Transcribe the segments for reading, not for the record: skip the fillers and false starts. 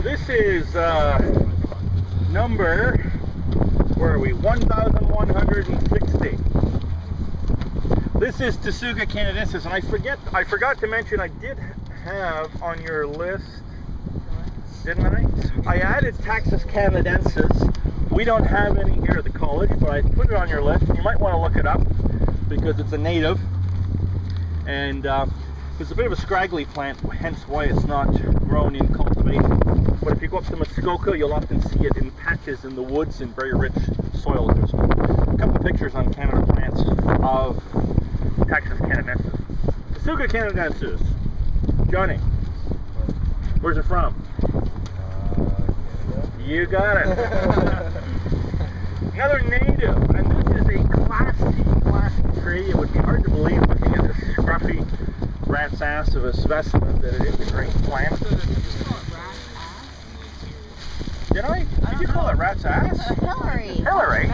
This is number, where are we, 1160. This is Tsuga canadensis, and I forgot to mention, I did have on your list, didn't I? I added Taxus canadensis. We don't have any here at the college, but I put it on your list. You might want to look it up because it's a native, and it's a bit of a scraggly plant, hence why it's not grown in cultivation. But if you go up to Muskoka, you'll often see it in patches in the woods in very rich soil. There's a couple of pictures on Canada Plants of Taxus canadensis. Tsuga canadensis. Johnny, where's it from? You got it. Another native, and this is a classy tree. It would be hard to believe looking at this scruffy rat's ass of a specimen that it is a great plant. Did you call it rat's ass? Hillary. Hillary?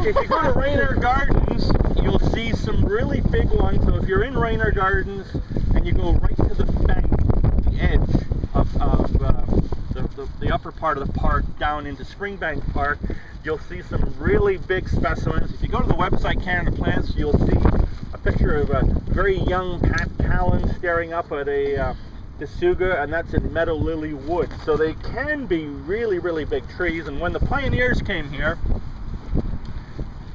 If you go to Raynor Gardens, you'll see some really big ones. So if you're in Raynor Gardens and you go right to the bank, the edge of the upper part of the park down into Springbank Park, you'll see some really big specimens. If you go to the website Canada Plants, you'll see a picture of a very young Pat Callan staring up at a Tsuga, and that's in Meadow Lily Wood. So they can be really, really big trees. And when the pioneers came here,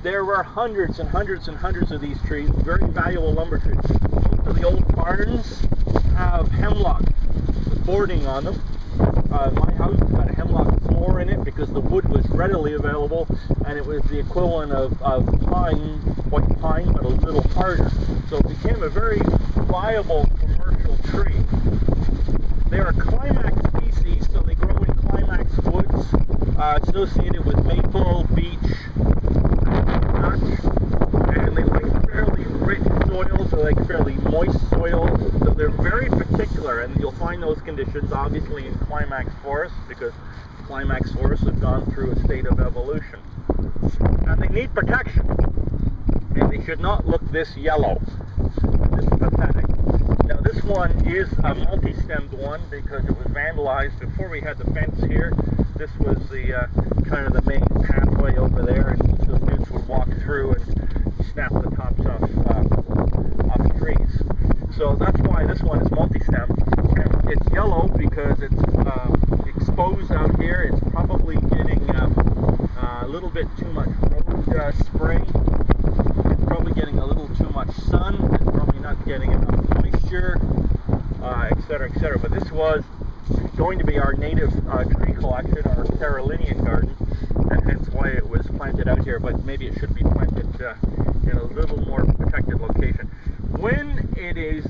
there were hundreds and hundreds and hundreds of these trees, very valuable lumber trees. Most of the old barns have hemlock boarding on them. My house had a hemlock floor in it because the wood was readily available, and it was the equivalent of pine, white pine, but a little harder. So it became a very viable commercial tree. They are climax species, so they grow in climax woods associated with maple, beech, and they like fairly rich soils, they like fairly moist soils, so they're very particular, and you'll find those conditions obviously in climax forests, because climax forests have gone through a state of evolution. And they need protection, and they should not look this yellow. This is pathetic. Now this one is a multi-stemmed one because it was vandalized before we had the fence here. This was the kind of the main pathway over there, and the students would walk through and snap the tops off trees. So that's why this one is multi-stem. And it's yellow because it's exposed out here. It's probably getting a little bit too much road spray. It's probably getting a little too much sun. It's probably not getting enough moisture, etc., etc. But this was going to be our native tree collection, our Carolinian garden, and hence why it was planted out here, but maybe it should be planted in a little more protected location. When it is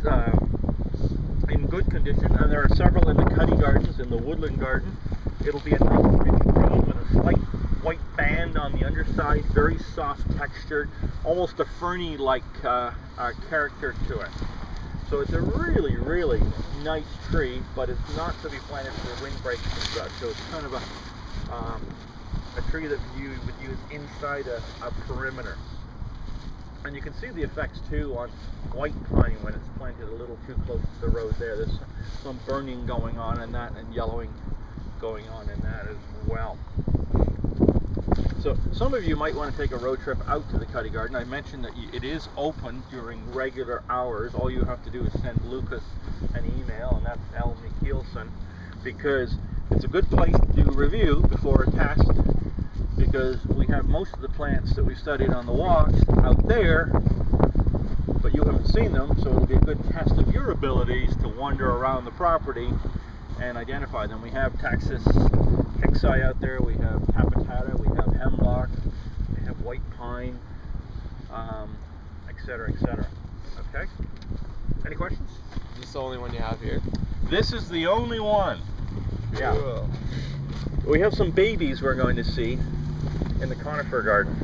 in good condition, and there are several in the Cuddy Gardens, in the Woodland Garden, it'll be a nice rich green with a slight white band on the underside, very soft textured, almost a ferny-like character to it. So it's a really, really nice tree, but it's not to be planted for windbreaks and such. So it's kind of a tree that you would use inside a perimeter. And you can see the effects too on white pine when it's planted a little too close to the road there. There's some burning going on in that, and yellowing going on in that as well. So some of you might want to take a road trip out to the Cuddy Garden. I mentioned that it is open during regular hours. All you have to do is send Lucas an email, and that's L. McKeelson, because it's a good place to do review before a test, because we have most of the plants that we studied on the walks out there, but you haven't seen them, so it'll be a good test of your abilities to wander around the property and identify them. We have Taxus hexi out there, we have Capitata, we have Hemlock, we have white pine, etc., etc. Okay? Any questions? Is this the only one you have here? This is the only one. Yeah. Cool. We have some babies we're going to see in the conifer garden.